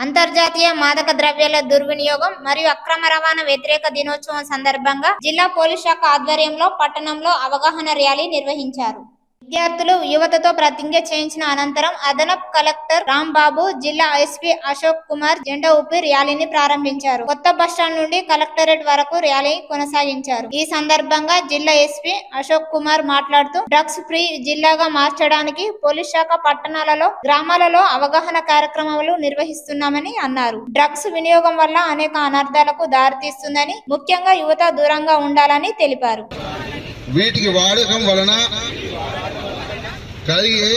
అంతర్జాతీయ మాదక ద్రవ్యాల దుర్వినియోగం మరియు అక్రమ రవాణా వ్యతిరేక దినోత్సవం సందర్భంగా జిల్లా పోలీస్ శాఖ ఆధ్వర్యంలో పట్టణంలో అవగాహన ర్యాలీ నిర్వహించారు. విద్యార్థులు యువతతో ప్రతిజ్ఞ చేయించిన అనంతరం అదనపు కలెక్టర్ రాంబాబు, జిల్లా ఎస్పీ అశోక్ కుమార్ జెండా ఊపి ర్యాలీని ప్రారంభించారు. కొత్త బస్టాండ్ నుండి కలెక్టరేట్ వరకు ర్యాలీ కొనసాగించారు. ఈ సందర్భంగా జిల్లా ఎస్పీ అశోక్ కుమార్ మాట్లాడుతూ డ్రగ్స్ ఫ్రీ జిల్లాగా మార్చడానికి పోలీస్ శాఖ పట్టణాలలో, గ్రామాలలో అవగాహన కార్యక్రమాలు నిర్వహిస్తున్నామని అన్నారు. డ్రగ్స్ వినియోగం వల్ల అనేక అనర్థాలకు దారితీస్తుందని, ముఖ్యంగా యువత దూరంగా ఉండాలని తెలిపారు. వీటికి వాడకం వలన కలిగే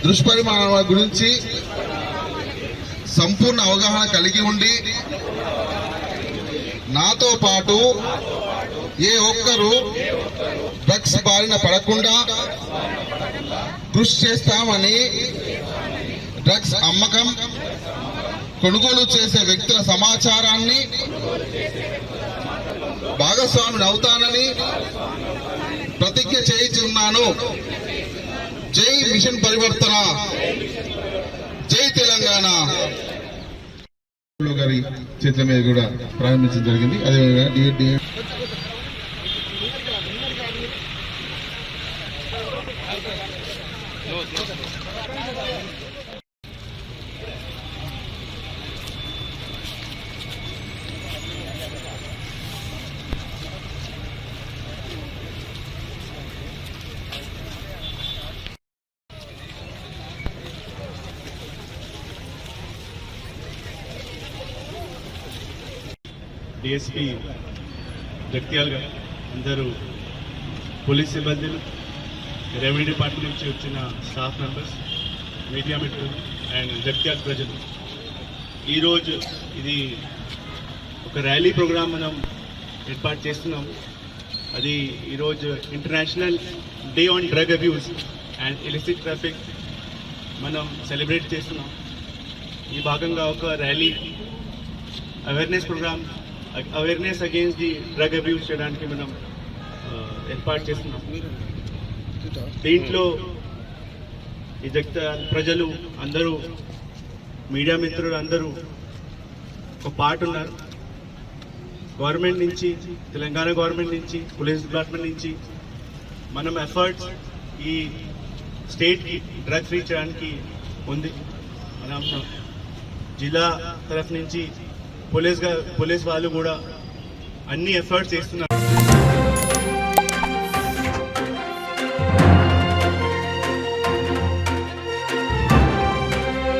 దుష్పరిణామాల గురించి సంపూర్ణ అవగాహన కలిగి ఉండి నాతో పాటు ఏ ఒక్కరూ డ్రగ్స్ బారిన పడకుండా కృషి చేస్తామని, డ్రగ్స్ అమ్మకం, కొనుగోలు చేసే వ్యక్తుల సమాచారాన్ని భాగస్వామిని అవుతానని ప్రతిజ్ఞ చేయించున్నాను. జై మిషన్ పరివర్తన, జై తెలంగాణ గారి చేతుల మీద కూడా ప్రారంభించడం జరిగింది. అదేవిధంగా డిఎస్పీ జగిత్యాల గారు, అందరూ పోలీస్ సిబ్బందులు, రెవెన్యూ డిపార్ట్మెంట్ నుంచి వచ్చిన స్టాఫ్ మెంబర్స్, మీడియా మిత్రులు అండ్ జగిత్యాల ప్రజలు, ఈరోజు ఇది ఒక ర్యాలీ ప్రోగ్రామ్ మనం ఏర్పాటు చేస్తున్నాం. అది ఈరోజు international day on drug abuse and illicit traffic మనం సెలబ్రేట్ చేస్తున్నాం. ఈ భాగంగా ఒక rally awareness programme, awareness against the drug abuse చేయడానికి మనం ఏర్పాటు చేస్తున్నాం. దీంట్లో ఈ ప్రజలు అందరూ, మీడియా మిత్రులు అందరూ ఒక పార్ట్ ఉన్నారు. గవర్నమెంట్ నుంచి, తెలంగాణ గవర్నమెంట్ నుంచి, పోలీస్ డిపార్ట్మెంట్ నుంచి మనం ఎఫర్ట్స్ ఈ స్టేట్కి డ్రగ్ ఫ్రీ చేయడానికి ఉంది. మనం జిల్లా తరఫు నుంచి పోలీస్ వాళ్ళు కూడా అన్ని ఎఫర్ట్స్ చేస్తున్నారు.